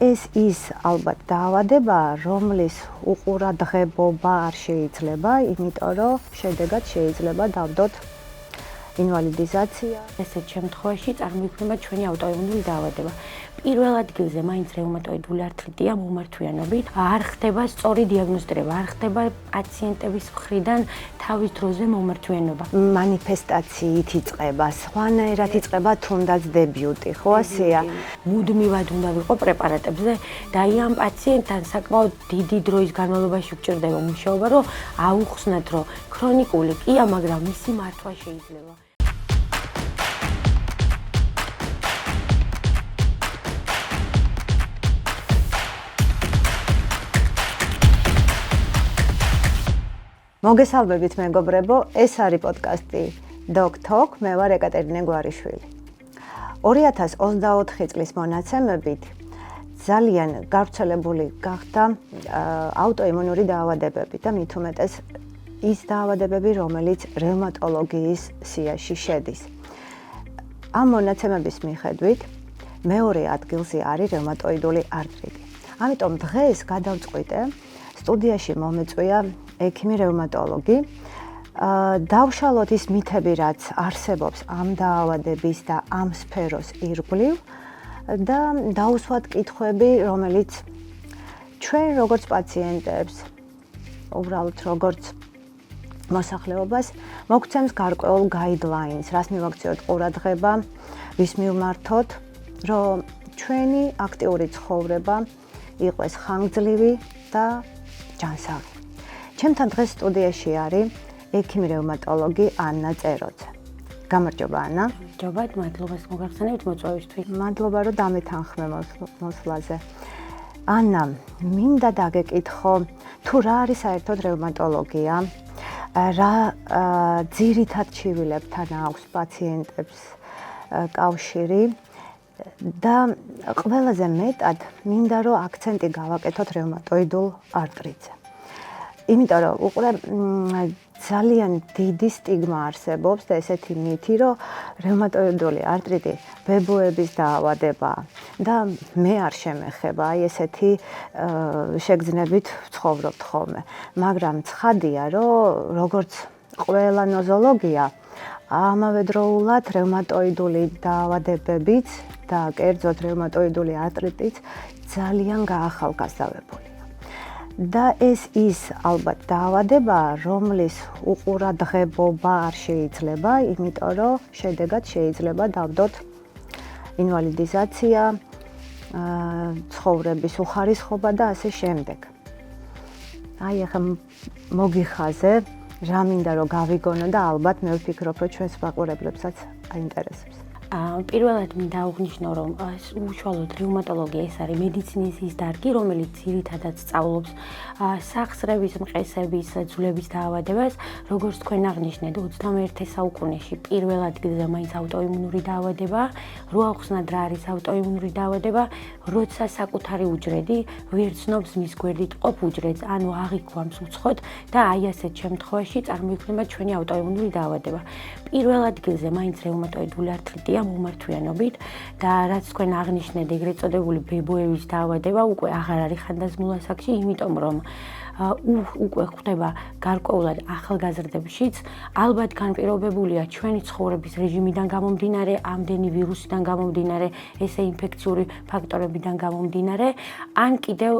ეს ის ალბათ დაავადებაა, რომლის უყურადღებობა არ შეიძლება, იმიტომ რომ შედეგად შეიძლება დავდოთ ინვალიდიზაცია. ესეთ შემთხვევაში წარმოიქმნება ჩვენი აუტოიმუნური დაავადება. პირველ ადგილზე მაინც რეუმატოიდული ართრიტია მომართვიანობით, არ ხდება სწორი დიაგნოსტირება, არ ხდება პაციენტების მხრიდან თავის დროზე მომართვიანობა. მანიფესტაციით იწყება, სხვანაირად იწყება თუნდაც დებიუტი, ხო ასეა? მუდმივად უნდა ვიყო პრეპარატებზე და ამ პაციენტთან საკმაოდ დიდი დროის განმავლობაში უჭირდება მუშაობა, რომ აუხსნათ, რომ ქრონიკული კია, მაგრამ მისი მართვა შეიძლება. მოგესალმებით მეგობრებო, ეს არის პოდკასტი Doc Talk, მე ვარ ეკატერინე გვარიშვილი. 2024 წლის მონაცემებით ძალიან გავრცელებული გახდა აუტოიმუნური დაავადებები და მით უმეტეს ის დაავადებები, რომელიც რევმატოლოგიის სიაში შედის. ამ მონაცემების მიხედვით მეორე ადგილზე არის რევმატოიდული არტრიტი. ამიტომ დღეს გადავწყვიტე სტუდიაში მომეწვია ექიმი რევმატოლოგი, დავშალოთ ის მითები, რაც არსებობს ამ დაავადების და ამ სფეროს ირგვლივ და დავუსვათ კითხვები, რომელიც ჩვენ როგორც პაციენტებს, უბრალოდ როგორც მოსახლეობას მოგცემს გარკვეულ guidelines, რას მივაქციოთ ყურადღება, ვის მივმართოთ, რომ ჩვენი აქტიური ცხოვრება იყოს ხანგრძლივი და ჯანსაღი. ჩემთან დღეს სტუდიაში არის ექიმი რევმატოლოგი ანა წეროძე. გამარჯობა ანა. ჯობათ, მადლობას მოგახსენებთ მოწვევისთვის. მადლობა, რომ დამეთანხმე მოსვლაზე. ანა, მინდა დაგეკითხო, თუ რა არის საერთოდ რევმატოლოგია, რა ძირითად ჩივილებთან აქვს პაციენტებს კავშირი და ყველაზე მეტად მინდა, რომ აქცენტი გავაკეთოთ რევმატოიდულ არტრიტზე. იმიტომ რომ უყურე ძალიან დიდი სტიგმა არსებობს და ესეთი მითი, რომ რევმატოიდული არტრიტი ბებოების დაავადებაა და მე არ შემეხება, აი ესეთი შეგრძნებით ვცხოვრობთ ხოლმე. მაგრამ ცხადია, რომ როგორც ყველა ნოზოლოგია, ამავდროულად რევმატოიდული დაავადებებიც და კერძოდ რევმატოიდული არტრიტიც ძალიან გაახალგაზრდებული. და ეს ის ალბათ დაავადებაა, რომლის უყურადღებობა არ შეიძლება, იმიტომ რომ შედეგად შეიძლება დავდოთ ინვალიდიზაცია, ცხოვრების უხარისხობა და ასე შემდეგ. აი ახლა მოგიხაზე, რა მინდა რომ გავიგონო და ალბათ მე ვფიქრობ, რომ ჩვენს მაყურებლებსაც აინტერესებს. პირველად მინდა აღვნიშნო, რომ უშუალოდ რევმატოლოგია ეს არის მედიცინის ის დარგი, რომელიც ძირითადად სწავლობს სახსრების, მყესების, ძვლების დაავადებას, როგორც თქვენ აღნიშნეთ, 21 საუკუნეში პირველ ადგილზე მაინც აუტოიმუნური დაავადება, რო ახსნათ რა არის აუტოიმუნური დაავადება, როცა საკუთარი უჯრედი ვერ ცნობს მის გვერდით ყოფ უჯრედს, ანუ აღიქვამს უცხოდ და აი ასეთ შემთხვევაში წარმოიქმნება ჩვენი აუტოიმუნური დაავადება. პირველ ადგილზე მაინც რეუმატოიდული ართრიტია მომართვიანობით და რაც თქვენ აღნიშნეთ, ეგრეთ წოდებული ბებოების დაავადება უკვე აღარ არის ხანდაზმულ ასაკში, იმიტომ რომ უკვე ხდება გარკვეულად ახალგაზრდებშიც, ალბათ განპირობებულია ჩვენი ცხოვრების რეჟიმიდან გამომდინარე, ამდენი ვირუსიდან გამომდინარე, ესე ინფექციური ფაქტორებიდან გამომდინარე, ან კიდევ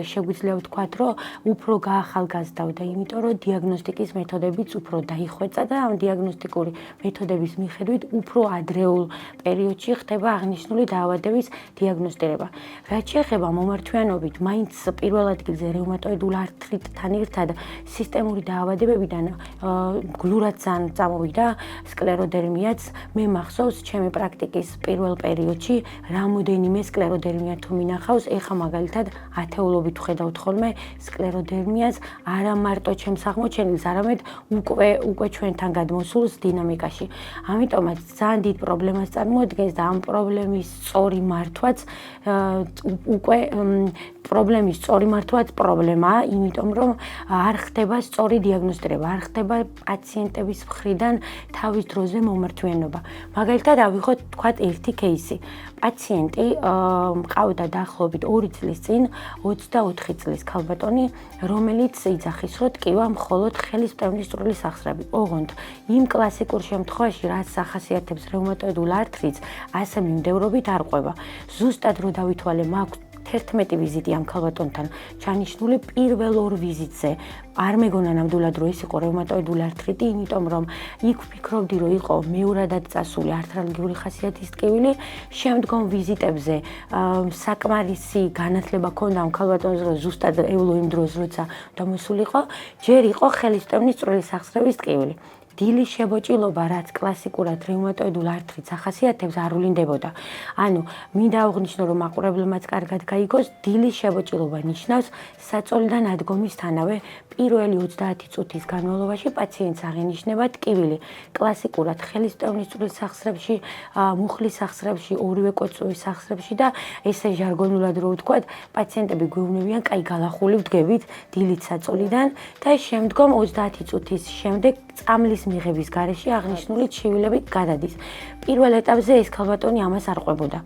შეგვიძლია ვთქვათ, რომ უფრო გაახალგაზრდავდა, იმიტომ რომ დიაგნოსტიკის მეთოდებიც უფრო დაიხვეწა და ამ დიაგნოსტიკური მეთოდების მიხედვით უფრო ადრეულ პერიოდში ხდება აღნიშნული დაავადების დიაგნოსტირება. რაც შეეხება მომართვიანობით, მაინც პირველ ადგილზე რევმატოიდული არტრიტთან ერთად სისტემური დაავადებებიდან გლურად წამოვიდა სკლეროდერმიაც. მე მახსოვს ჩემი პრაქტიკის პირველ პერიოდში რამოდენიმე სკლეროდერმია თუ მინახავს, ეხა მაგალითად ათეულობით ვხედავთ ხოლმე სკლეროდერმიას, არა მარტო ჩემს აღმოჩენილს, არამედ უკვე ჩვენთან გადმოსულს დინამიკაში. ამიტომაც ძალიან დიდ პრობლემას წარმოადგენს და ამ პრობლემის სწორი მართვაც უკვე პრობლემის სწორი მართვაც პრობლემაა, იმიტომ რომ არ ხდება სწორი დიაგნოსტირება, არ ხდება პაციენტების მხრიდან თავის დროზე მომართვიანობა. მაგალითად, ავიღოთ თქვათ ერთი кейსი. პაციენტი მყავდა დაახლოებით 2 წლის წინ 24 წლის ქალბატონი, რომელიც იძახის, რომ ტკივა მხოლოდ ხელის მტევნის წვრილი სახსრები. ოღონდ იმ კლასიკურ შემთხვევაში, რაც ახასიათებს რეუმატოიდულ ართრიტს, ასე მიმდევრობით არ ყვება. ზუსტად რო დავითვალე, მაქვს 11 ვიზიტი ამ ქალბატონთან ჩანიშნული პირველ 2 ვიზიტზე. არ მეგონა ნამდვილად რომ ეს იყო რეუმატოიდული ართრიტი, იმიტომ რომ იქ ვფიქრობდი რომ იყო მეორადად წასული ართრალგიური ხასიათის ტკივილი. შემდგომ ვიზიტებზე საკმარისი განათლება ჰქონდა ამ ქალბატონს, რომ ზუსტად ევლო იმ დროს როცა დამოსულიყო, ჯერ იყო ხელის მტევნის წვრილი სახსრების ტკივილი. დილის შებოჭილობა, რაც კლასიკურად რეუმატოიდულ ართრიტს ახასიათებს, არ ვლინდებოდა. ანუ მინდა აღვნიშნო, რომ მაყურებლებმაც კარგად გაიგოს, დილის შებოჭილობა ნიშნავს საწოლიდან ადგომისთანავე პირველი 30 წუთის განმავლობაში პაციენტს აღენიშნება ტკივილი. კლასიკურად ხელის მტევნის წვრილი სახსრებში, მუხლის სახსრებში, ორივე კოწვების სახსრებში და ესე ჟარგონულად რო ვთქვათ, პაციენტები გვეუბნებიან, კაი გალახული ვდგებით დილით საწოლიდან და შემდგომ 30 წუთის შემდეგ წამლის მიღების გარეშე აღნიშნული ჩივილები გადადის. პირველ ეტაპზე ეს ქალბატონი ამას არ ყვებოდა.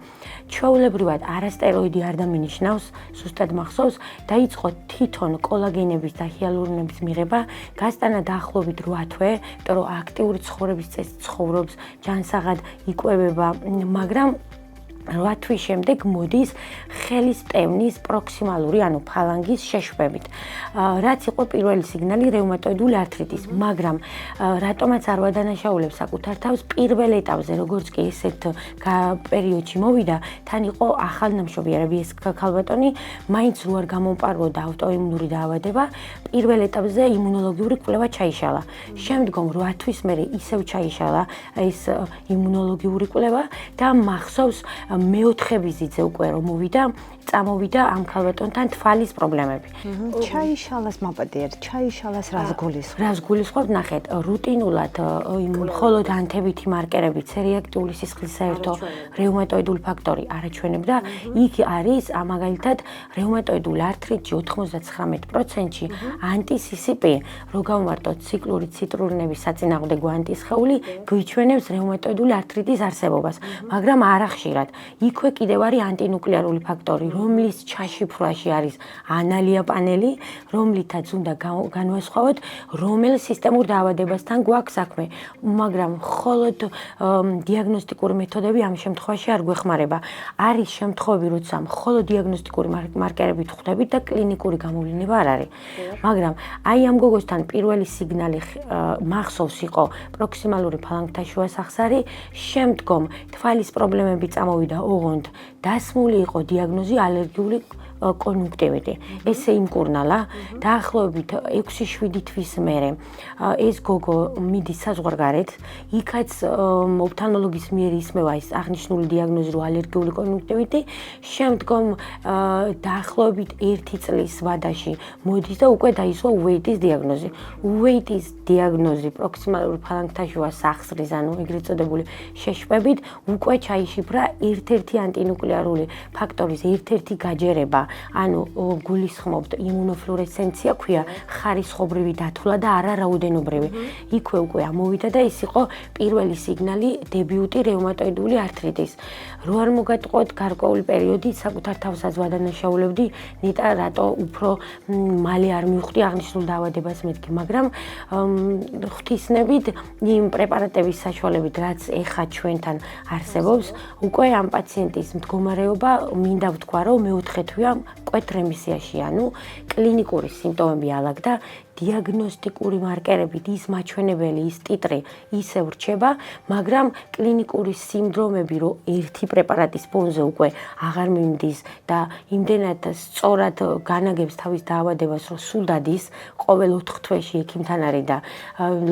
ჩვეულებრივად არასტეროიდი არ დამინიშნავს, ზუსტად მახსოვს, დაიწყო თვითონ კოლაგენების და ჰიალურონების მიღება, გასტანა დაახლოებით 8 თვე, იმიტომ რომ აქტიური ცხოვრების წესით ცხოვრობს, ჯანსაღად იკვებება, მაგრამ 8 თვის შემდეგ მოდის ხელის მტევნის პროქსიმალური, ანუ ფალანგის შეშვებით. რაც იყო პირველი სიგნალი რეუმატოიდული ართრიტის, მაგრამ რატომაც არ ვადანაშაულებ საკუთარ თავს, პირველ ეტაპზე, როგორც კი ესეთ პერიოდში მოვიდა, თან იყო ახალნამშობიარები ეს ქალბატონი, მაინც რო არ გამომპარვოდა ავტოიმუნური დაავადება, პირველ ეტაპზე იმუნოლოგიური კვლევა ჩაიშალა. შემდგომ 8 თვის მერე ისევ ჩაიშალა ეს იმუნოლოგიური კვლევა და მახსოვს მეოთხე ვიზიტზე უკვე რომ წამოვიდა ამ ქალბატონთან თვალის პრობლემები. ჩაიშალას მაბადიერ, ჩაიშალას რას გულისხმობ? რას გულისხმობ, ნახეთ, რუტინულად მხოლოდ ანთებითი მარკერები, ცერეაქტიული სისხლის საერთო რეუმატოიდული ფაქტორი არაჩვენებდა. იქ არის მაგალითად რეუმატოიდული ართრიტში 99%-ში ანტი-CCP, რო გავმარტოთ ციკლური ციტრულინების საწინააღმდეგო ანტისხეული, გვიჩვენებს რეუმატოიდული ართრიტის არსებობას, მაგრამ არა ხშირად. იქვე კიდევ არის ანტინუკლეარული ფაქტორი, რომლის ჩაშიფრვაში არის ანალია პანელი, რომლითაც უნდა განვასხვაოთ, რომელ სისტემურ დაავადებასთან გვაქვს საქმე, მაგრამ მხოლოდ დიაგნოსტიკური მეთოდები ამ შემთხვევაში არ გვეხმარება. არის შემთხვევები, როცა მხოლოდ დიაგნოსტიკური მარკერებით ხვდებით და კლინიკური გამოვლინება არ არის. მაგრამ აი ამ გოგოსთან პირველი სიგნალი მახსოვს იყო პროქსიმალური ფალანგთა შუა სახსარი, შემდგომ თვალის პრობლემები წამოვიდა, ოღონდ დასმული იყო დიაგნოზი ალერგიული კონjunktივიტი. ესე იმკურნალა, დაახლოებით 6-7 თვის მერე ეს გოგო მიდის საზღვარგარეთ, იქაც ოფთალმოლოგის მიერ ისმევა ის აღნიშნული დიაგნოზი, რომ ალერგიული კონjunktივიტი, შემდგომ დაახლოებით 1 წლის ვადაში მოდის და უკვე დაისვა უვეიტის დიაგნოზი. უვეიტის დიაგნოზი პროქსიმალური ფალანგთა შუა სახსრის, ანუ ეგრეთ წოდებული შეშვებით, უკვე ჩაიშიფრა ერთ-ერთი ანტინუკლეარული ფაქტორის ერთ-ერთი გაჯერება. ანუ გულისხმობთ იმუნოფლურესცენცია ქვია, ხარისხობრივი დათვლა და არა რაოდენობრივი. იქვე უკვე ამოვიდა და ეს იყო პირველი სიგნალი დებიუტი რეუმატოიდული ართრიტის. რო არ მოგატყოთ გარკვეული პერიოდი საკუთარ თავსაც ვადანაშაულებდი, ნეტა რატო უფრო მალე არ მივხვდი აღნიშნულ დაავადებას მეთქი, მაგრამ ღვთისნებით იმ პრეპარატების საშუალებით, რაც ეხა ჩვენთან არსებობს, უკვე ამ პაციენტის მდგომარეობა მინდა ვთქვა, რომ მეოთხე თვეა მკვეთ რემისიაში, ანუ კლინიკური სიმპტომები ალაგდა, დიაგნოსტიკური მარკერებით ის მაჩვენებელი, ის ტიტრი ისევ რჩება, მაგრამ კლინიკური სიმდრომები, რომ ერთი პრეპარატის ფონზე უკვე აღარ მიმდის და იმდენად სწორად განაგებს თავის დაავადებას, რომ სულ დადის, ყოველ 4 თვეში ექიმთან არის და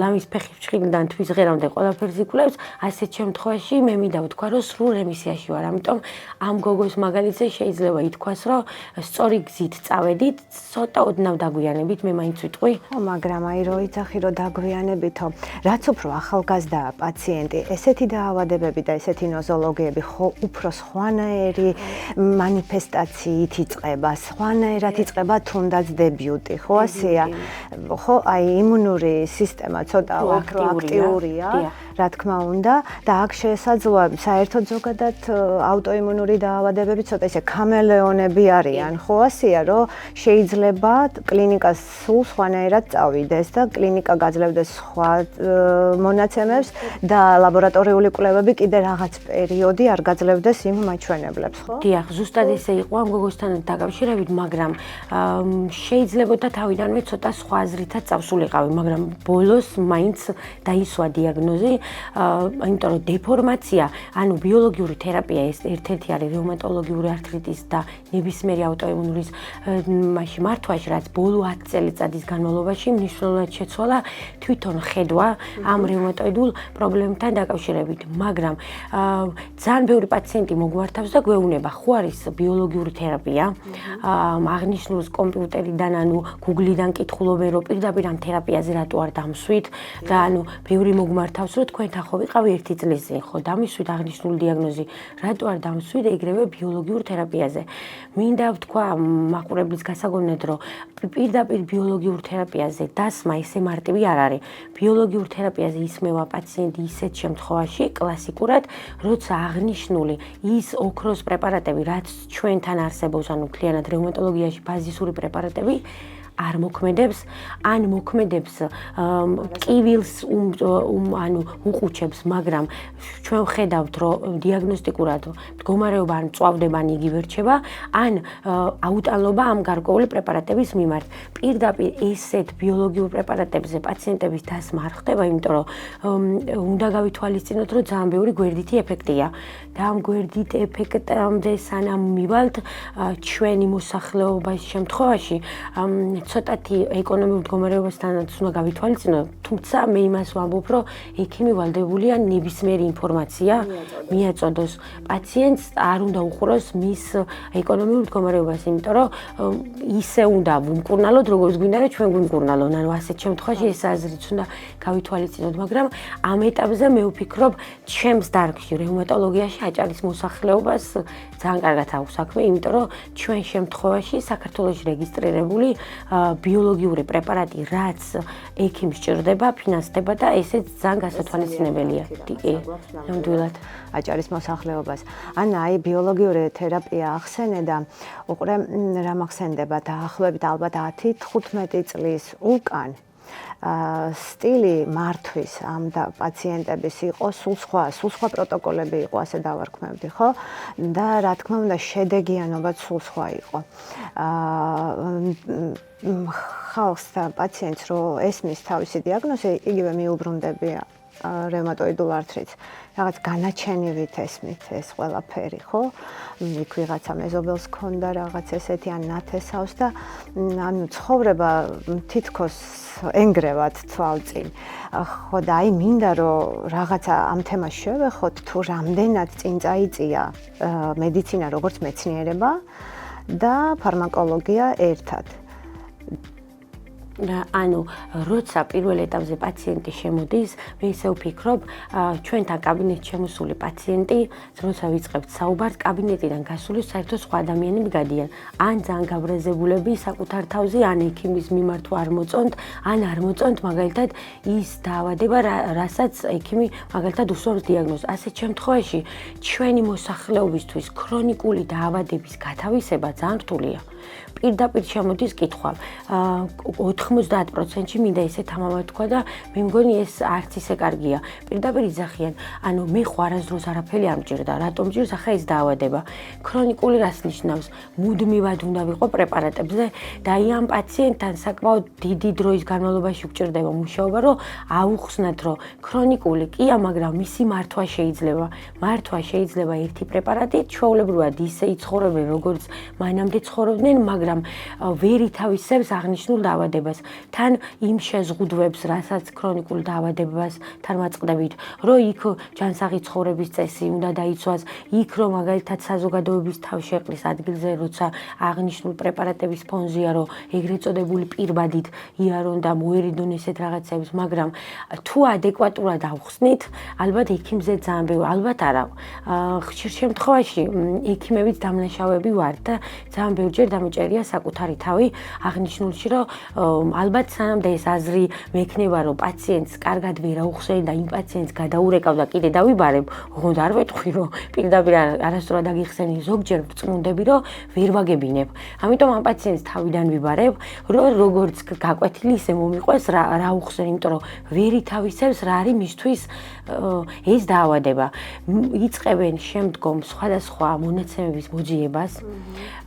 ლამის ფეხი ფრჩხილიდან თვის ღერამდე ყველაფერს იკვლევს, ასეთ შემთხვევაში მე მინდა ვთქვა, რომ სრულ რემისიაში ვარ. ამიტომ ამ გოგოს მაგალითზე შეიძლება ითქვას, რომ სწორი გზით წავედით, ცოტა ოდნავ დაგვიანებით, მე მაინც ვიტყვი. ხო, მაგრამ აი რო იცახი რომ დაგვიანებითო, რაც უფრო ახალგაზრდაა პაციენტი, ესეთი დაავადებები და ესეთი ნოზოლოგიები ხო უფრო სხვანაირი მანიფესტაციით იწყება, სხვანაირად იწყება თუნდაც დებიუტი, ხო ასეა? ხო, აი იმუნური სისტემა ცოტა უფრო აქტიურია. რა თქმა უნდა და აქ შესაძლოა საერთოდ ზოგადად აუტოიმუნური დაავადებები ცოტა ისე ქამელეონები არიან ხო ასეა რომ შეიძლება კლინიკას სულ სხვანაირად წავიდეს და კლინიკა გაძლევდეს სხვა მონაცემებს და ლაბორატორიული კვლევები კიდე რაღაც პერიოდი არ გაძლევდეს იმ მაჩვენებლებს ხო? დიახ, ზუსტად ესე იყო ამ გოგოსთან დაკავშირებით, მაგრამ შეიძლებოდა თავიდანვე ცოტა სხვა აზრითაც წავსულიყავი, მაგრამ ბოლოს მაინც დაისვა დიაგნოზი იმიტომ რომ დეფორმაცია, ანუ ბიოლოგიური თერაპია ეს ერთ-ერთი არის რეუმატოლოგიური ართრიტის და ნებისმიერი აუტოიმუნურის მასში მართვაში, რაც ბოლო 10 წელიწადის განმავლობაში მნიშვნელოვნად შეცვალა თვითონ ხედვა ამ რეუმატოიდულ პრობლემებთან დაკავშირებით, მაგრამ ძალიან ბევრი პაციენტი მოგვართავს და გვეუბნება, ხო არის ბიოლოგიური თერაპია, აღნიშნულს კომპიუტერიდან, ანუ Google-დან კითხულობენ, რომ პირდაპირ ამ თერაპიაზე რატო არ დამსვით და ანუ ბევრი მოგვართავს, რომ თქვენთან ხო ვიყავი 1 წლის წინ, ხო დამისვით აღნიშნული დიაგნოზი, რატო არ დამსვით ეგრევე ბიოლოგიურ თერაპიაზე. მინდა ვთქვა მაყურებლის გასაგონად, რომ პირდაპირ ბიოლოგიურ თერაპიაზე დასმა ისე მარტივი არ არის. ბიოლოგიურ თერაპიაზე ისმევა პაციენტი ისეთ შემთხვევაში კლასიკურად, როცა აღნიშნული ის ოქროს პრეპარატები, რაც ჩვენთან არსებობს, ანუ მთლიანად რეუმატოლოგიაში ბაზისური პრეპარატები არ მოქმედებს, ან მოქმედებს კივილს ანუ უყუჩებს, მაგრამ ჩვენ ვხედავთ, რომ დიაგნოსტიკურად მდგომარეობა ან წვავდება, ან იგივე რჩება, ან აუტანლობა ამ გარკვეული პრეპარატების მიმართ. პირდაპირ ესეთ ბიოლოგიურ პრეპარატებზე პაციენტების დასმა არ ხდება, იმიტომ რომ უნდა გავითვალისწინოთ, რომ ძალიან ბევრი გვერდითი ეფექტია. და ამ გვერდით ეფექტამდე სანამ მივალთ ჩვენი მოსახლეობის შემთხვევაში ცოტათი ეკონომიურ მდგომარეობასთანაც უნდა გავითვალისწინოთ, თუმცა მე იმას ვამბობ, რომ ექიმი ვალდებულია ნებისმიერი ინფორმაცია მიაწოდოს პაციენტს, არ უნდა უყუროს მის ეკონომიურ მდგომარეობას, იმიტომ რომ ისე უნდა ვუმკურნალოთ, როგორც გვინდა რომ ჩვენ გვიმკურნალონ, ანუ ასეთ შემთხვევაში ეს აზრიც უნდა გავითვალისწინოთ, მაგრამ ამ ეტაპზე მე ვფიქრობ, ჩემს დარგში რეუმატოლოგიაში აჭარის მოსახლეობას ძალიან კარგად აქვს საქმე, იმიტომ რომ ჩვენ შემთხვევაში საქართველოში რეგისტრირებული ბიოლოგიური პრეპარატი, რაც ექიმს სჭირდება, ფინანსდება და ესეც ძალიან გასათვალისწინებელია. ნამდვილად. აჭარის მოსახლეობას. ან აი ბიოლოგიური თერაპია ახსენე და უყურე რა მახსენდება დაახლოებით ალბათ 10-15 წლის უკან სტილი მართვის ამ პაციენტების იყო სულ სხვა პროტოკოლები იყო, ასე დავარქმევდი, ხო? და რა თქმა უნდა, შედეგიანობაც სულ სხვა იყო. ხალხს და პაციენტს რო ესმის თავისი დიაგნოზი, იგივე მიუბრუნდებია რევმატოიდულ ართრიტს. რაღაც განაჩენივით ესმით ეს ყველაფერი, ხო? იქ ვიღაცა მეზობელს ქონდა რაღაც ესეთი ან ნათესავს და ანუ ცხოვრება თითქოს ენგრევად თვალწინ. ხო და აი მინდა რომ რაღაცა ამ თემას შევეხოთ, თუ რამდენად წინ წაიწია მედიცინა როგორც მეცნიერება და ფარმაკოლოგია ერთად. ანუ როცა პირველ ეტაპზე პაციენტი შემოდის, მე ისე ვფიქრობ, ჩვენთან კაბინეტში შემოსული პაციენტი, როცა ვიწყებთ საუბარს, კაბინეტიდან გასული საერთოდ სხვა ადამიანები გადიან. ან ძალიან გაბრაზებულები საკუთარ თავზე, ან ექიმის მიმართვა არ მოწონთ, ან არ მოწონთ მაგალითად ის დაავადება, რასაც ექიმი მაგალითად უსვამს დიაგნოზს. ასეთ შემთხვევაში ჩვენი მოსახლეობისთვის ქრონიკული დაავადების გათავისება ძალიან რთულია. პირდაპირ შემოდის კითხვა. 90%-ში მინდა ისე თამამად თქვა და მე მგონი ეს არც ისე კარგია. პირდაპირ იძახიან, ანუ მე ხო არასდროს არაფერი არ მჭირდა, რატომ მჭირს ახლა ეს დაავადება. ქრონიკული რას ნიშნავს? მუდმივად უნდა ვიყო პრეპარატებზე და აი ამ პაციენტთან საკმაოდ დიდი დროის განმავლობაში გვჭირდება მუშაობა, რომ აუხსნათ, რომ ქრონიკული კია, მაგრამ მისი მართვა შეიძლება. მართვა შეიძლება ერთი პრეპარატით, ჩვეულებრივად ისე იცხოვრებენ, როგორც მანამდე ცხოვრობდნენ, მაგრამ ვერ ითავისებს აღნიშნულ დაავადებას. დაავადებას, თან იმ შეზღუდვებს, რასაც ქრონიკულ დაავადებასთან ვაწყდებით, რომ იქ ჯანსაღი ცხოვრების წესი უნდა დაიცვას, იქ რომ მაგალითად საზოგადოების თავშეყრის ადგილზე, როცა აღნიშნულ პრეპარატების ფონზეა, რომ ეგრეთ წოდებული პირბადით იარონ და მოერიდონ ესეთ რაღაცებს, მაგრამ თუ ადეკვატურად ავხსნით, ალბათ ექიმზე ძალიან ბევრი, ალბათ არა. ხშირ შემთხვევაში ექიმებიც დამნაშავეები ვართ და ძალიან ბევრჯერ დამეჭერია საკუთარი თავი აღნიშნულში, რომ ალბათ სანამდე ეს აზრი მექნება, რომ პაციენტს კარგად ვერ აუხსენ და იმ პაციენტს გადაურეკავ და კიდე დავიბარებ, ოღონდ არ ვეთქვი, რომ პირდაპირ არასდროულად აგიხსენი, ზოგჯერ ვწმუნდები, რომ ვერ ვაგებინებ. ამიტომ ამ პაციენტს თავიდან ვიბარებ, რომ როგორც გაკვეთილი ისე მომიყვეს რა უხსენ, იმიტომ რომ ვერ ითავისებს რა არის მისთვის ეს დაავადება. იწყებენ შემდგომ სხვადასხვა მონაცემების მოძიებას.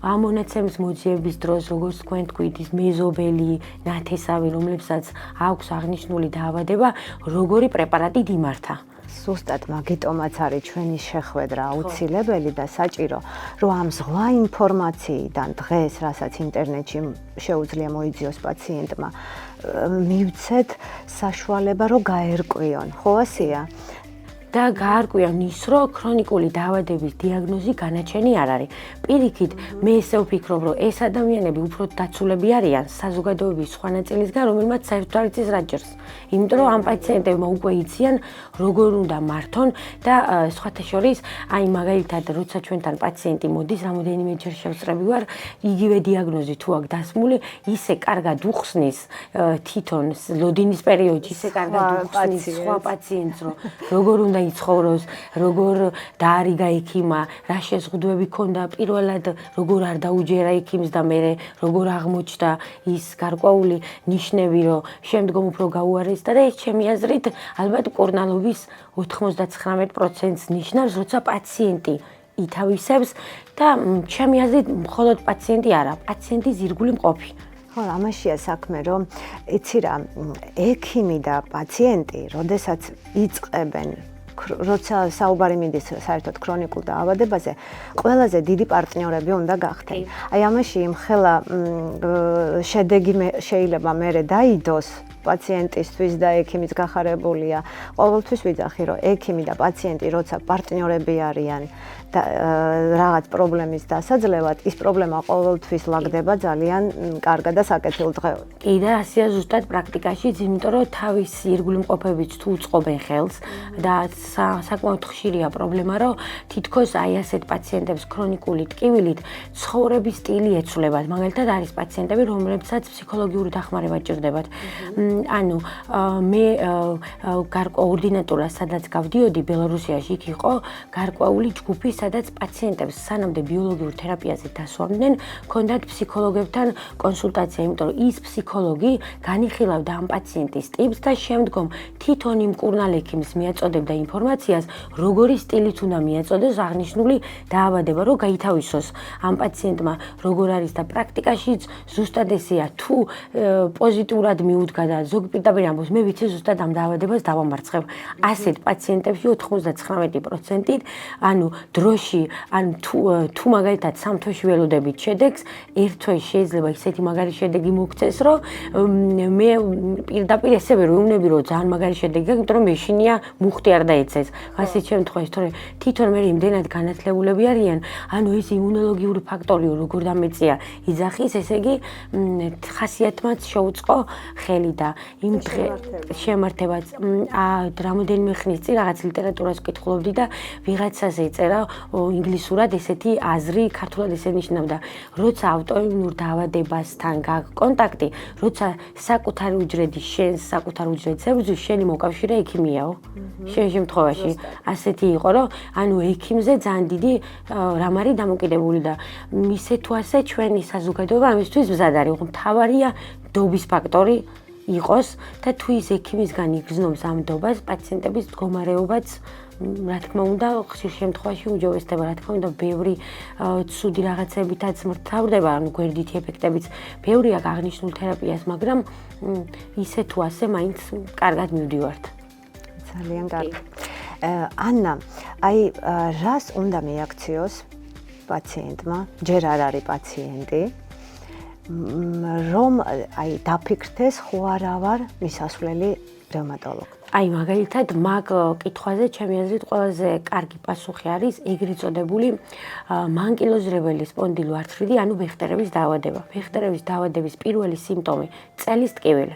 ამ მონაცემების მოძიების დროს, როგორც თქვენ თქვით, ის მეზობელი, ნათესავი, რომლებსაც აქვს აღნიშნული დაავადება, როგორი პრეპარატით იმართა. Სუსტად მაგიტომაც არის ჩვენი შეხვედრა აუცილებელი და საჭირო, რომ ამ ზღვა ინფორმაციიდან დღეს, რასაც ინტერნეტში შეუძლია მოიძიოს პაციენტმა, მივცეთ საშუალება, რომ გაერკვიონ. ხო ასეა? და გაარკვიონ ის, რომ ქრონიკული დაავადების დიაგნოზი განაჩენი არ არის. პირიქით, მე ესე ვფიქრობ, რომ ეს ადამიანები უფრო დაცულები არიან საზოგადოების სხვა ნაწილისგან, რომელმაც საერთოდ არ იცის რა ჭირს. იმიტომ რომ ამ პაციენტებმა უკვე იციან, როგორ უნდა მართონ და სხვათა შორის, აი მაგალითად, როცა ჩვენთან პაციენტი მოდის, რამოდენიმეჯერ შევსწრები ვარ, იგივე დიაგნოზი თუ აქვს დასმული, ისე კარგად უხსნის თვითონ ლოდინის პერიოდში, ისე კარგად უხსნის სხვა პაციენტს, რომ როგორ უნდა იცხოვროს, როგორ დაარიგა ექიმა, რა შეზღუდვები ქონდა პირველად, როგორ არ დაუჯერა ექიმს და მე როგორ აღმოჩნდა ის გარკვეული ნიშნები, რომ შემდგომ უფრო გაუარესდა და ეს ჩემი აზრით ალბათ მკურნალობის 99%-ს ნიშნავს, როცა პაციენტი ითავისებს და ჩემი აზრით მხოლოდ პაციენტი არა, პაციენტის ირგული მყოფი. ხო, ამაშია საქმე, რომ იცი რა, ექიმი და პაციენტი, როდესაც იწყებენ როცა საუბარი მიდის საერთოდ ქრონიკულ დაავადებაზე, ყველაზე დიდი პარტნიორები უნდა გახდნენ. აი ამაში იმხელა შედეგი შეიძლება მერე დაიდოს პაციენტისთვის და ექიმის გახარებულია. ყოველთვის ვიძახი, რომ ექიმი და პაციენტი როცა პარტნიორები არიან და რაღაც პრობლემის დასაძლევად, ის პრობლემა ყოველთვის ლაგდება ძალიან კარგად და საკეთილდღეოდ. კი და ასეა ზუსტად პრაქტიკაშიც, იმიტომ რომ თავის ირგვლივ მყოფებიც თუ უწყობენ ხელს და საკმაოდ ხშირია პრობლემა, რომ თითქოს აი ასეთ პაციენტებს ქრონიკული ტკივილით ცხოვრების სტილი ეცვლებათ. მაგალითად არის პაციენტები, რომლებსაც ფსიქოლოგიური დახმარება ჭირდებათ. ანუ მე ორდინატურას სადაც გავდიოდი ბელორუსიაში, იქ იყო გარკვეული ჯგუფი, სადაც პაციენტებს სანამდე ბიოლოგიურ თერაპიაზე დასვამდნენ, ჰქონდათ ფსიქოლოგებთან კონსულტაცია, იმიტომ რომ ის ფსიქოლოგი განიხილავდა ამ პაციენტის ტიპს და შემდგომ თვითონ იმ მკურნალ ექიმს მიაწოდებდა ინფორმაციას, როგორი სტილით უნდა მიაწოდეს აღნიშნული დაავადება, რომ გაითავისოს ამ პაციენტმა როგორ არის და პრაქტიკაშიც ზუსტად ესეა, თუ პოზიტიურად მიუდგა და ზოგ პირდაპირ ამბობს, მე ვიცი ზუსტად ამ დაავადებას დავამარცხებ. ასეთ პაციენტებში 99%-ით, ანუ დროში, ან თუ მაგალითად 3 თვეში ველოდებით შედეგს, 1 თვეში შეიძლება ისეთი მაგარი შედეგი მოგცეს, რომ მე პირდაპირ ესე ვერ ვეუბნები, რომ ძალიან მაგარი შედეგი გაქვს, იმიტომ რომ მეშინია მუხტი არ დაეცეს. ასეთ შემთხვევაში, თორე თვითონ მე იმდენად განათლებულები არიან, ანუ ეს იმუნოლოგიური ფაქტორი როგორ დამეწია იძახის, ესე იგი ხასიათმაც შეუწყო ხელი და იმ შემართებაც რამოდენიმე ხნის წინ რაღაც ლიტერატურას ვკითხულობდი და ვიღაცაზე ეწერა ინგლისურად ესეთი აზრი, ქართულად ესე ნიშნავდა, როცა ავტოიმუნურ დაავადებასთან გაქვს კონტაქტი, როცა საკუთარი უჯრედი შენს საკუთარ უჯრედს ებრძვის, შენი მოკავშირე ექიმიაო. შენ შემთხვევაში ასეთი იყო, რომ ანუ ექიმზე ძალიან დიდი რამ არის დამოკიდებული და ისე თუ ასე ჩვენი საზოგადოება ამისთვის მზად არის. მთავარია დობის ფაქტორი იყოს და თუ ის ექიმისგან იგრძნობს ამ დობას, პაციენტების მდგომარეობაც რა თქმა უნდა, ხშირ შემთხვევაში უჯობესდება, რა თქმა უნდა, ბევრი ცუდი რაღაცებითაც მრთავდება, ანუ გვერდითი ეფექტებიც ბევრი აქვს აღნიშნულ თერაპიას, მაგრამ ისე თუ ასე მაინც კარგად მივდივართ. ძალიან კარგი. ანა, აი რას უნდა მიაქციოს პაციენტმა, ჯერ არ არის პაციენტი, რომ აი დაფიქრდეს ხო არა ვარ მისასვლელი რევმატოლოგი. აი მაგალითად მაგ კითხვაზე ჩემი აზრით ყველაზე კარგი პასუხი არის ეგრეთ წოდებული მანკილოზრებელი სპონდილოართრიტი, ანუ ბეხტერების დაავადება. ბეხტერების დაავადების პირველი სიმპტომი წელის ტკივილი.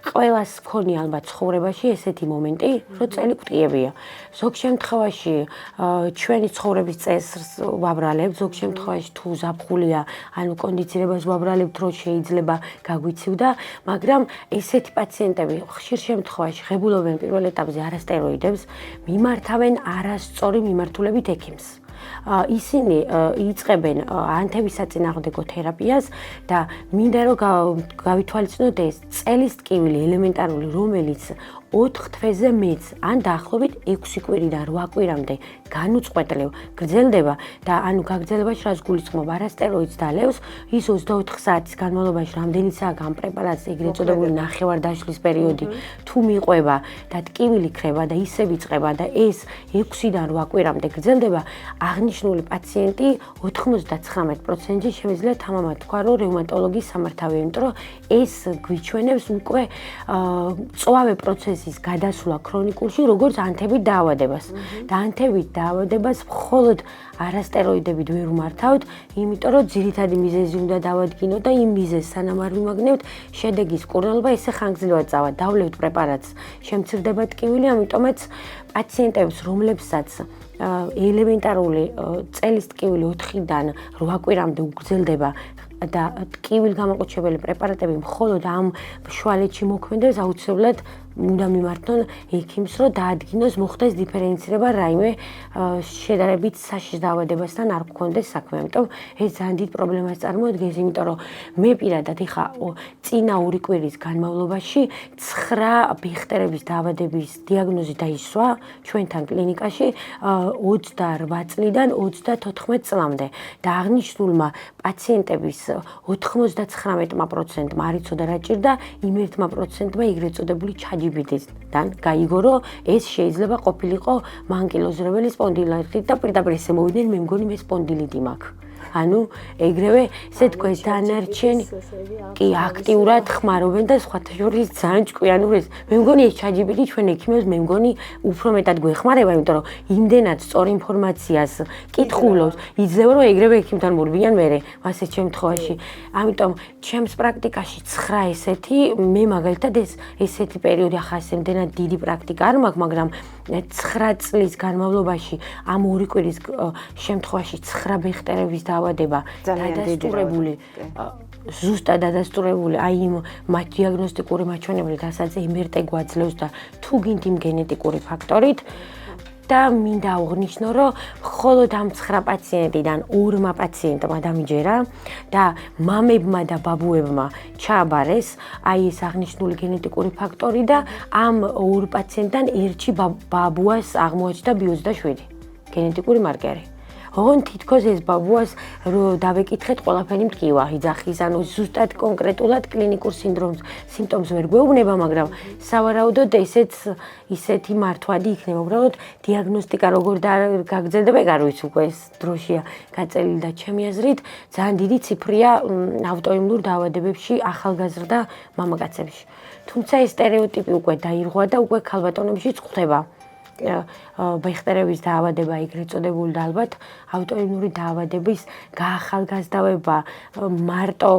ყველას ქონია ალბათ ცხოვრებაში ესეთი მომენტი, რომ წელი კვტიებია. ზოგ შემთხვევაში ჩვენი ცხოვრების წესრს ვაბრალებთ, ზოგ შემთხვევაში თუ ზაფხულია, ანუ კონდიცირებას ვაბრალებთ, რომ შეიძლება გაგვიცივდა, მაგრამ ესეთი პაციენტები ხშირ შემთხვევაში ღებულობენ პირველ ეტაპზე არასტეროიდებს, მიმართავენ არასწორი მიმართულებით ექიმს. ისინი იწყებენ ანთებისაწინააღმდეგო თერაპიას და მინდა რომ გავითვალისწინოთ ეს წელის ტკივილი ელემენტარული, რომელიც 4 თვეზე მეც ან დაახლოებით 6 კვირიდან 8 კვირამდე განუწყვეტლივ გრძელდება და ანუ გაგრძელებაში რას გულისხმობ არასტეროიდს დალევს, ის 24 საათის განმავლობაში რამდენიცაა გამ პრეპარატს ეგრეთ წოდებული ნახევარდაშლის პერიოდი თუ მიყვება და ტკივილი ქრება და ისე იწყება და ეს 6-დან 8 კვირამდე გრძელდება, აღნიშნული პაციენტი 99%-ში შემიძლია თამამად თქვა, რომ რევმატოლოგის სამართავია, იმიტომ რომ ეს გვიჩვენებს უკვე წვავე პროცესის გადასვლა ქრონიკულში, როგორც ანთებით დაავადებას. და ანთებით დაავადებას მხოლოდ არასტეროიდებით ვერ ვმართავთ, იმიტომ რომ ძირითადი მიზეზი უნდა დავადგინოთ და იმ მიზეზს სანამ არ ვიმაგნებთ, შედეგის კურნალობა ესე ხანგრძლივად წავა. დავლევთ პრეპარატს, შემცირდება ტკივილი, ამიტომაც პაციენტებს, რომლებსაც ელემენტარული წელის ტკივილი 4-დან 8 კვირამდე უგრძელდება და ტკივილგამაყუჩებელი პრეპარატები მხოლოდ ამ შუალედში მოქმედებს, აუცილებლად უნდა მიმართონ ექიმს, რომ დაადგინოს, მოხდეს დიფერენცირება რაიმე შედარებით საშიშ დაავადებასთან არ გქონდეს საქმე. ამიტომ ეს ძალიან დიდ პრობლემას წარმოადგენს, იმიტომ რომ მე პირადად ეხა წინა 2 კვირის განმავლობაში 9 ბეხტერების დაავადების დიაგნოზი დაისვა ჩვენთან კლინიკაში 28 წლიდან 34 წლამდე და აღნიშნულმა პაციენტების 99%-მა არ იცოდა რა ჭირდა, იმ 1%-მა ეგრეთ წოდებული ჩაჯიბიდიდან გაიგო, რომ ეს შეიძლება ყოფილიყო მანკილოზრებელი სპონდილოართრიტი და პირდაპირ ესე მოვიდნენ, მე მგონი მე სპონდილიტი მაქვს. ანუ ეგრევე ესე თქვა დანარჩენი კი აქტიურად ხმარობენ და სხვათა შორის ძალიან ჭკვიანური ეს. მე მგონი ეს ჩაჯიბიდი ჩვენ ექიმებს მე მგონი უფრო მეტად გვეხმარება, იმიტომ რომ იმდენად სწორ ინფორმაციას კითხულობს, იძლევა რომ ეგრევე ექიმთან მორბიან მერე ასეთ შემთხვევაში. ამიტომ ჩემს პრაქტიკაში 9 ესეთი, მე მაგალითად ესეთი პერიოდი ახლა ესე იმდენად დიდი პრაქტიკა არ მაქვს, მაგრამ 9 წლის განმავლობაში ამ 2 კვირის შემთხვევაში 9 ბეხტერების დაავადება დადასტურებული ზუსტად დადასტურებული აი იმ დიაგნოსტიკური მაჩვენებლით, რასაც MRT გვაძლევს და თუ გინდ იმ გენეტიკური ფაქტორით და მინდა აღვნიშნო, რომ მხოლოდ ამ 9 პაციენტიდან 2 პაციენტმა დამიჯერა და მამებმა და ბაბუებმა ჩააბარეს აი ეს აღნიშნული გენეტიკური ფაქტორი და ამ 2 პაციენტთან ერთში ბაბუას აღმოაჩნდა B27 გენეტიკური მარკერი. ოღონდ თითქოს ეს ბაბუას რო დავეკითხეთ, ყველაფერი მტკივა, იძახის, ანუ ზუსტად კონკრეტულად კლინიკურ სიმპტომს ვერ გვეუბნება, მაგრამ სავარაუდოდ ისეთი მართვადი იქნება. უბრალოდ დიაგნოსტიკა როგორ გაგრძელდება, ეგ არ ვიცი, უკვე ეს დროშია გაწელილი და ჩემი აზრით ძალიან დიდი ციფრია ავტოიმუნურ დაავადებებში ახალგაზრდა მამაკაცებში. თუმცა ეს სტერეოტიპი უკვე დაირღვა და უკვე ქალბატონებშიც გვხვდება. ბეხტერების დაავადება ეგრეთ წოდებული და ალბათ ავტოიმუნური დაავადების გაახალგაზრდავება მარტო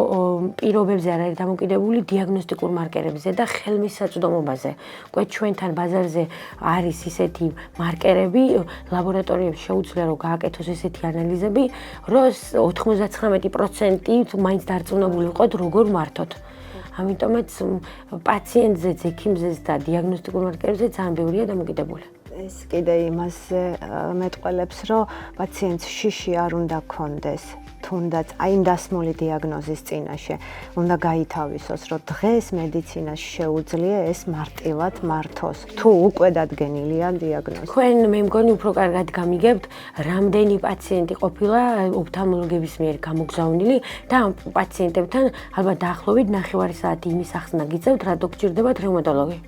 პირობებზე არ არის დამოკიდებული დიაგნოსტიკურ მარკერებზე და ხელმისაწვდომობაზე. უკვე ჩვენთან ბაზარზე არის ისეთი მარკერები, ლაბორატორიებში შეუძლია რომ გააკეთოს ესეთი ანალიზები, რომ 99% მაინც დარწმუნებული ვიყოთ, როგორ მართოთ. ამიტომაც პაციენტზეც, ექიმზეც და დიაგნოსტიკურ მარკერებზე ძალიან ბევრია დამოკიდებული. ეს კიდე იმაზე მეტყველებს, რომ პაციენტს შიში არ უნდა ქონდეს, თუნდაც აი იმ დასმული დიაგნოზის წინაშე უნდა გაითავისოს, რომ დღეს მედიცინას შეუძლია ეს მარტივად მართოს, თუ უკვე დადგენილია დიაგნოზი. თქვენ მე მგონი უფრო კარგად გამიგებთ, რამდენი პაციენტი ყოფილა ოფთალმოლოგების მიერ გამოგზავნილი და ამ პაციენტებთან ალბათ დაახლოებით 9 საათი იმის ახსნა გიწევთ, რატო გჭირდებათ რევმატოლოგი.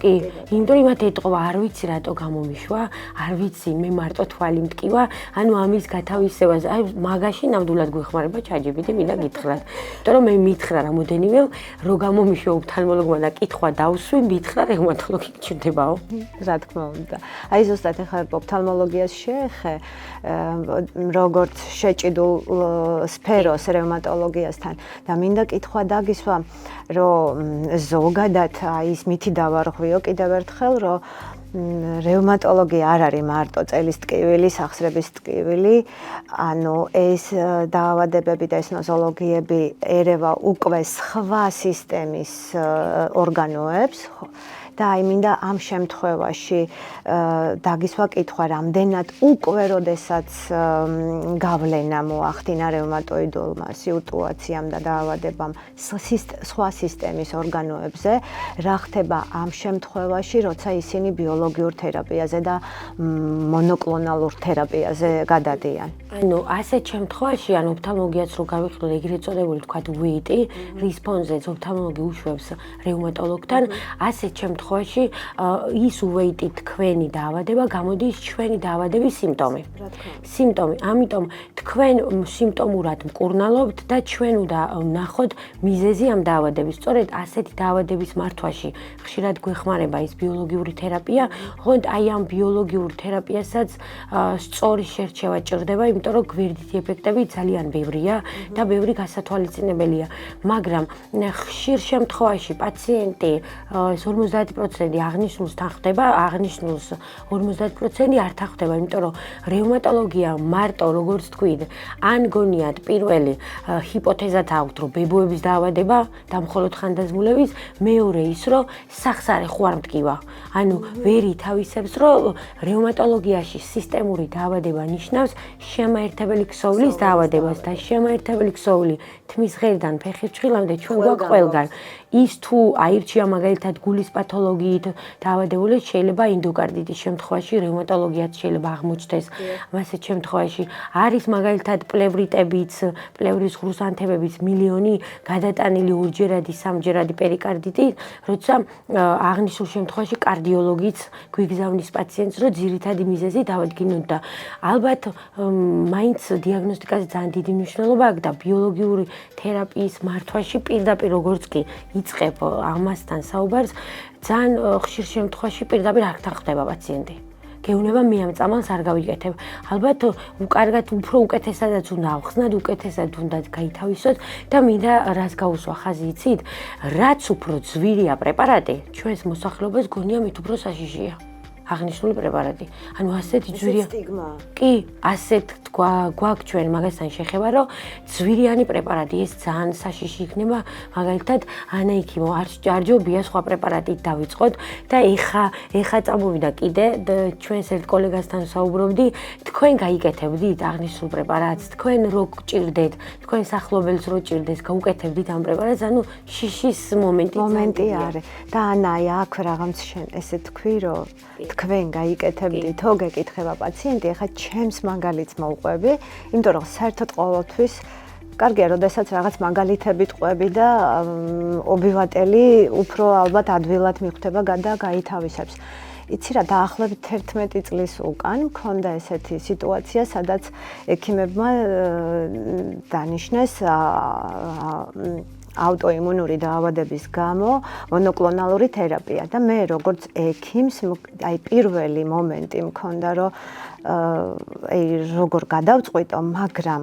კი, იმიტომ იმათ ეტყობა, არ ვიცი რატო გამომიშვა, არ ვიცი, მე მარტო თვალი მტკივა, ანუ ამის გათავისებას, აი მაგაში ნამდვილად ნამდვილად გვეხმარება ChatGPT მინდა გითხრათ. იმიტომ რომ მე მითხრა რამოდენიმე რო გამომიშვა უფთალმოლოგმა და კითხვა დავსვი, მითხრა რევმატოლოგი გჭირდებაო. რა თქმა უნდა. აი ზუსტად ახლა ოფთალმოლოგიას შეეხე, როგორც შეჭიდულ სფეროს რევმატოლოგიასთან და მინდა კითხვა დაგისვა, რომ ზოგადად აი ის მითი დავარღვიო კიდევ ერთხელ, რომ რევმატოლოგია არ არის მარტო წელის ტკივილი, სახსრების ტკივილი, ანუ ეს დაავადებები და ეს ნოზოლოგიები ერევა უკვე სხვა სისტემის ორგანოებს და აი მინდა ამ შემთხვევაში დაგისვა კითხვა, რამდენად უკვე როდესაც გავლენა მოახდინა რევმატოიდულმა სიტუაციამ და დაავადებამ სხვა სისტემის ორგანოებზე, რა ხდება ამ შემთხვევაში, როცა ისინი ბიოლოგიურ თერაპიაზე და მონოკლონალურ თერაპიაზე გადადიან. ანუ ასეთ შემთხვევაში, ანუ ოფთალმოლოგიაც რო გავიხსნათ ეგრეთ წოდებული თქვათ wait-ი, response-ს ოფთალმოლოგი უშვებს რევმატოლოგთან, ასეთ შემთხვევაში ის wait-ი თქვენი დაავადება გამოდის ჩვენი დაავადების სიმპტომი. სიმპტომი, ამიტომ თქვენ სიმპტომურად მკურნალობთ და ჩვენ უნდა ვნახოთ მიზეზი ამ დაავადების. სწორედ ასეთი დაავადების მართვაში ხშირად გვეხმარება ის ბიოლოგიური თერაპია, ხონდ აი ამ ბიოლოგიურ თერაპიასაც სწორი შერჩევა ჭირდება, იმიტომ რომ გვერდითი ეფექტები ძალიან ბევრია და ბევრი გასათვალისწინებელია. მაგრამ ხშირ შემთხვევაში პაციენტი 50% აღნიშნულს თანხდება, აღნიშნულს 50% არ თანხდება, იმიტომ რომ რევმატოლოგია მარტო როგორც თქვით, ან გონიათ პირველი ჰიპოთეზად აქვთ, რომ ბებოების დაავადება და მხოლოდ ხანდაზმულების, მეორე ის, რომ სახსარე ხო არ მტკივა. ანუ ვერ ითავისებს, რომ რევმატოლოგიაში სისტემური დაავადება ნიშნავს შემაერთებელი ქსოვლის დაავადებას და შემაერთებელი ქსოვლი თმის ღერიდან ფეხის ჭხილამდე ჩვენ გვაქვს ყველგან. ის თუ აირჩია მაგალითად გულის პათოლოგიით დაავადებული, შეიძლება ინდოკარდიტის შემთხვევაში რევმატოლოგიაც შეიძლება აღმოჩნდეს. ასეთ შემთხვევაში არის მაგალითად პლევრიტებიც, პლევრის ღრუს ანთებებიც მილიონი გადატანილი ორჯერადი, სამჯერადი პერიკარდიტი, როცა აღნიშნულ შემთხვევაში კარდიოლოგიც გვიგზავნის პაციენტს, რომ ძირითადი მიზეზი დავადგინოთ და ალბათ მაინც დიაგნოსტიკაზე ძალიან დიდი მნიშვნელობა აქვს და ბიოლოგიური თერაპიის მართვაში პირდაპირ როგორც კი იწყებ ამასთან საუბარს, ძალიან ხშირ შემთხვევაში პირდაპირ არ თანხდება პაციენტი. გეუბნება მე ამ წამალს არ გავიკეთებ. ალბათ უკარგად უფრო უკეთესადაც უნდა ავხსნათ, უკეთესად უნდა გაითავისოთ და მინდა რას გაუსვა ხაზი იცით, რაც უფრო ძვირია პრეპარატი, ჩვენს მოსახლეობას გონია მით უფრო საშიშია. აღნიშნული პრეპარატი. ანუ ასეთი ძვირია. კი, ასეთ გვაქვს ჩვენ მაგასთან შეხება, რომ ძვირიანი პრეპარატი ეს ძალიან საშიში იქნება, მაგალითად, ანაიქიმო არ ჯობია სხვა პრეპარატით დავიწყოთ და ეხა წამოვიდა კიდე ჩვენს ერთ კოლეგასთან საუბრობდი, თქვენ გაიკეთებდით აღნიშნულ პრეპარატს, თქვენ რო გჭირდეთ, თქვენ სახლობელს რო ჭირდეს, გაუკეთებდით ამ პრეპარატს, ანუ შიშის მომენტი არის. და ანაი აქ რაღაც შენ ესე თქვი, რომ თქვენ გაიკეთებდით, თო გეკითხება პაციენტი, ახლა ჩემს მაგალითს მოვყვები, იმიტომ რომ საერთოდ ყოველთვის კარგია, როდესაც რაღაც მაგალითები ტყვები და ობივატელი უფრო ალბათ ადვილად მიხვდება და გაითავისებს. იცი რა, დაახლოებით 11 წლის უკან მქონდა ესეთი სიტუაცია, სადაც ექიმებმა დანიშნეს აუტოიმუნური დაავადების გამო მონოკლონალური თერაპია და მე როგორც ექიმს აი პირველი მომენტი მქონდა, რომ როგორ გადავწყვიტო, მაგრამ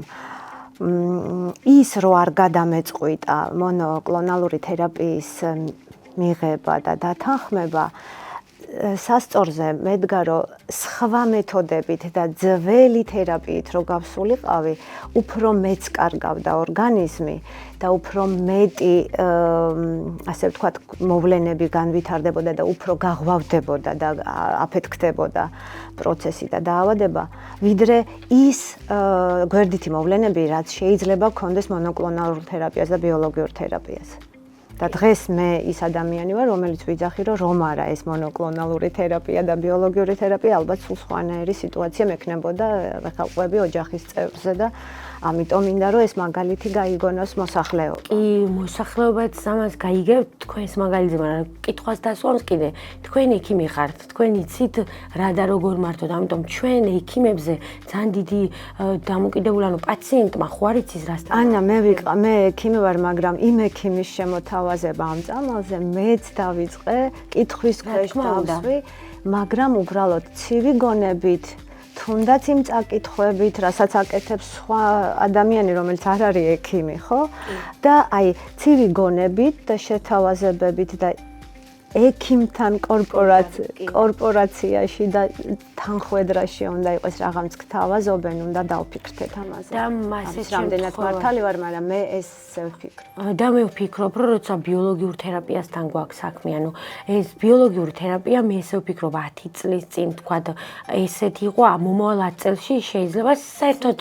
ის რო არ გადამეწყვიტა მონოკლონალური თერაპიის მიღება და დათანხმება, სასწორზე მედგა, რომ სხვა მეთოდებით და ძველი თერაპიით რო გავსულიყავი, უფრო მეც კარგავდა ორგანიზმი და უფრო მეტი, ასე ვთქვათ, მოვლენები განვითარდებოდა და უფრო გაღვავდებოდა და აფეთქდებოდა პროცესი და დაავადება, ვიდრე ის გვერდითი მოვლენები, რაც შეიძლება გქონდეს მონოკლონალურ თერაპიას და ბიოლოგიურ თერაპიას. და დღეს მე ის ადამიანი ვარ, რომელიც ვიძახი, რომ არა ეს მონოკლონალური თერაპია და ბიოლოგიური თერაპია, ალბათ სულ სხვანაირი სიტუაცია მექნებოდა ხალხები ოჯახის წევრზე და ამიტომ მინდა რომ ეს მაგალითი გაიგონოს მოსახლეობა. კი, მოსახლეობაც ამას გაიგებთ თქვენს მაგალითზე, მაგრამ კითხვას დასვამს კიდე. თქვენ ექიმი ხართ, თქვენ იცით რა და როგორ მართოთ, ამიტომ ჩვენ ექიმებზე ძალიან დიდი დამოკიდებული, ანუ პაციენტმა ხო არ იცის რასთან. ანა, მე ექიმი ვარ, მაგრამ იმ ექიმის შემოთავაზება ამ წამალზე მეც დავიწყე, კითხვის ქვეშ დავსვი, მაგრამ უბრალოდ ცივი გონებით თუნდაც იმ წაკითხვებით, რასაც აკეთებს სხვა ადამიანი, რომელიც არ არის ექიმი, ხო? და აი, ცივი გონებით და შეთავაზებებით და ექიმთან კორპორაციაში და თანხwebdriverში უნდა იყოს რაღაც გთავაზობენ, უნდა დავფიქრდეთ ამაზე. და მასე რამდენად მართალი ვარ, მაგრამ მე ესე ვფიქრობ. და მე ვფიქრობ, რომ როცა ბიოლოგიურ თერაპიასთან გვაქვს საქმე, ანუ ეს ბიოლოგიური თერაპია, მე ესე ვფიქრობ 10 წლის წინ თქვა ესეთი იყო, მომავალ 10 წელში შეიძლება საერთოდ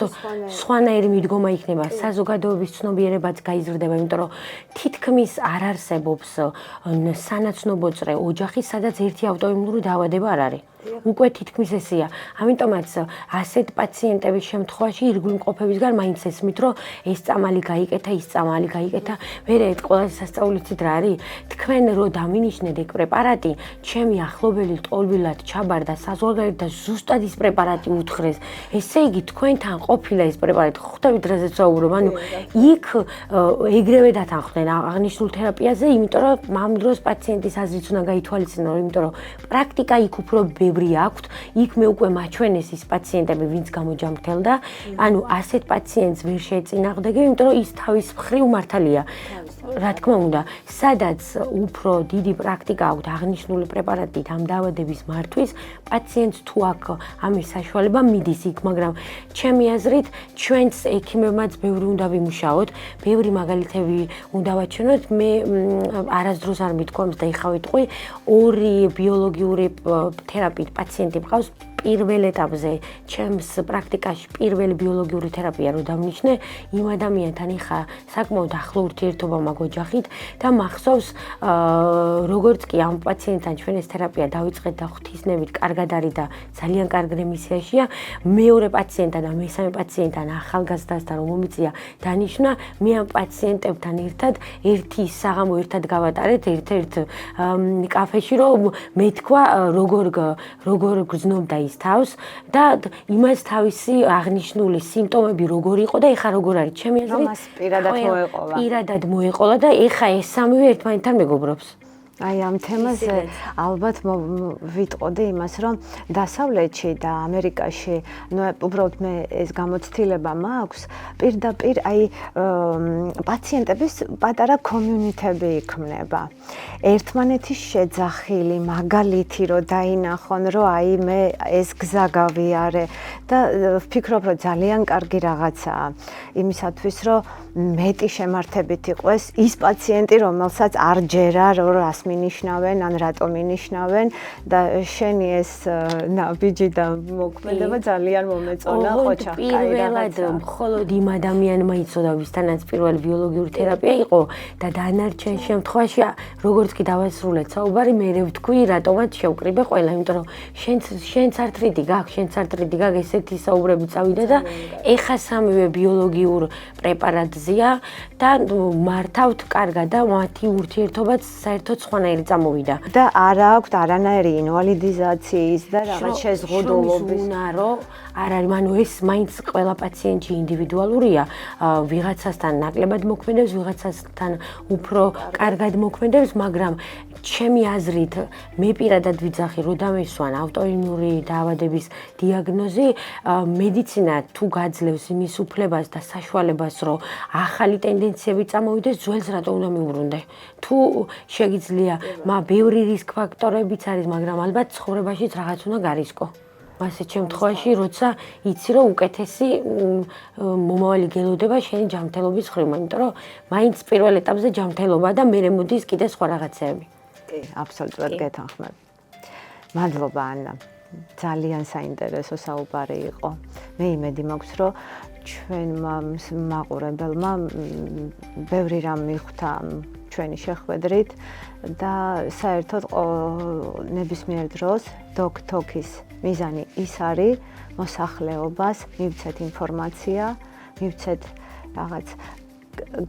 სხვანაირი მიდგომა იქნება, საზოგადოების ცნობიერებაც გაიზრდება, იმიტომ რომ თითქმის არ არსებობს სანაცნობოწრე ოჯახი, სადაც ერთი ავტოიმუნური დაავადება არ არის. უკვე თითქმის ესეა. ამიტომაც ასეთ პაციენტების შემთხვევაში ირგვლივ მყოფებისგან მაინც ესმით, რომ ეს წამალი გაიკეთა, ის წამალი გაიკეთა. მერე ყველაზე სასწაულიცით რა არის? თქვენ რო დამინიშნეთ ეგ პრეპარატი, ჩემი ახლობელი ტოლბილად ჩაბარდა საზღვარგარეთ და ზუსტად ის პრეპარატი უთხრეს. ესე იგი თქვენთან ყოფილა ეს პრეპარატი, ხვდებით რაზეც ვაუბრობ, ანუ იქ ეგრევე დათანხმდნენ აღნიშნულ თერაპიაზე, იმიტომ რომ ამ დროს პაციენტის აზრიც უნდა გაითვალისწინო, იმიტომ რომ პრაქტიკა იქ უფრო ბევრი აქვთ, იქ მე უკვე მაჩვენეს ის პაციენტები, ვინც გამოჯამრთელდა, ანუ ასეთ პაციენტს ვერ შეეწინააღმდეგე, იმიტომ რომ ის თავის მხრივ მართალია. რა თქმა უნდა, სადაც უფრო დიდი პრაქტიკა აქვთ აღნიშნული პრეპარატით ამ დაავადების მართვის, პაციენტს თუ აქვს ამის საშუალება მიდის იქ, მაგრამ ჩემი აზრით, ჩვენც ექიმებმაც ბევრი უნდა ვიმუშაოთ, ბევრი მაგალითები უნდა ვაჩვენოთ. მე არასდროს არ მithქვამს და ეხა ვიტყვი, 2 ბიოლოგიური თერაპიით პაციენტი მყავს პირველ ეტაპზე, ჩემს პრაქტიკაში პირველი ბიოლოგიური თერაპია რო დავნიშნე, იმ ადამიანთან ეხა საკმაოდ ახლო ურთიერთობა მაქვს ოჯახით და მახსოვს, როგორც კი ამ პაციენტთან ჩვენ ეს თერაპია დავიწყეთ და ღვთისნებით კარგად არის და ძალიან კარგ რემისიაშია, მეორე პაციენტთან და მესამე პაციენტთან ახალგაზრდასთან რომ მომიწია დანიშნა, მე ამ პაციენტებთან ერთად ერთი საღამო ერთად გავატარეთ ერთ-ერთ კაფეში, რომ მეთქვა როგორ გრძნობდა ის თავს და იმას თავისი აღნიშნული სიმპტომები როგორ იყო და ეხა როგორ არის. ჩემი აზრით, მას პირადად მოეყოლა და ეხა ეს სამივე ერთმანეთთან მეგობრობს. აი ამ თემაზე ალბათ ვიტყოდი იმას, რომ დასავლეთში და ამერიკაში, ნუ უბრალოდ მე ეს გამოცდილება მაქვს, პირდაპირ აი პაციენტების პატარა კომიუნიტები იქმნება. ერთმანეთის შეძახილი მაგალითი რომ დაინახონ, რომ აი მე ეს გზა გავიარე და ვფიქრობ, რომ ძალიან კარგი რაღაცაა იმისათვის, რომ მეტი შემართებით იყოს ის პაციენტი, რომელსაც არ ჯერა რომ რას მინიშნავენ, ან რატომ მინიშნავენ და შენი ეს ნაბიჯი და მოქმედება ძალიან მომეწონა, ხოჭა. პირველად მხოლოდ იმ ადამიანმა იცოდა, ვისთანაც პირველი ბიოლოგიური თერაპია იყო და დანარჩენ შემთხვევაში, როგორც კი დავასრულეთ საუბარი, მე ვთქვი, რატომაც შევკრიბე ყველა, იმიტომ რომ შენც არტრიტი გაქვს, ესეთი საუბრები წავიდა და ეხა სამივე ბიოლოგიურ პრეპარატზეა და მართავთ კარგად და მათი ურთიერთობაც საერთოდ სხვანაირი წამოვიდა. და არ აქვს არანაირი ინვალიდიზაციის და რაღაც შეზღუდულობის. უნარო არ არის, ანუ ეს მაინც ყველა პაციენტი ინდივიდუალურია, ვიღაცასთან ნაკლებად მოქმედებს, ვიღაცასთან უფრო კარგად მოქმედებს, მაგრამ ჩემი აზრით, მე პირადად ვიძახი, რომ დამესვან ავტოიმუნური დაავადების დიაგნოზი, მედიცინა თუ გაძლევს იმის უფლებას და საშუალებას, რომ ახალი ტენდენციები წამოვიდეს, ძველს რატომ უნდა მიუბრუნდე? თუ შეგიძლია, ბევრი რისკ ფაქტორებიც არის, მაგრამ ალბათ ცხოვრებაშიც რაღაც უნდა გარისკო. ასეთ შემთხვევაში, როცა იცი, რომ უკეთესი მომავალი გელოდება შენი ჯანმრთელობის ხრივ, იმიტომ რომ მაინც პირველ ეტაპზე ჯანმრთელობა და მერე მოდის კიდე სხვა რაღაცეები. კი, აბსოლუტურად გეთანხმებ. მადლობა ანა. ძალიან საინტერესო საუბარი იყო. მე იმედი მაქვს, რომ ჩვენმა მაყურებელმა ბევრი რამ მიხვდა ჩვენი შეხვედრით და საერთოდ ნებისმიერ დროს დოკ-თოქის მიზანი ის არის მოსახლეობას მივცეთ ინფორმაცია, მივცეთ რაღაც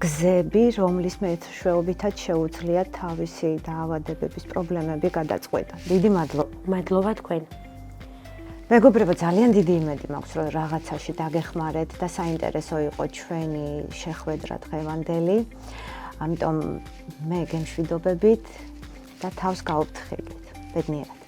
გზები, რომლის მეშვეობითაც შეუძლიათ თავისი დაავადებების პრობლემები გადაწყვეტა. დიდი მადლობა. მადლობა თქვენ. მეგობრებო, ძალიან დიდი იმედი მაქვს, რომ რაღაცაში დაგეხმარეთ და საინტერესო იყო ჩვენი შეხვედრა დღევანდელი. ამიტომ მე გემშვიდობებით და თავს გაუფრთხილდით. ბედნიერად.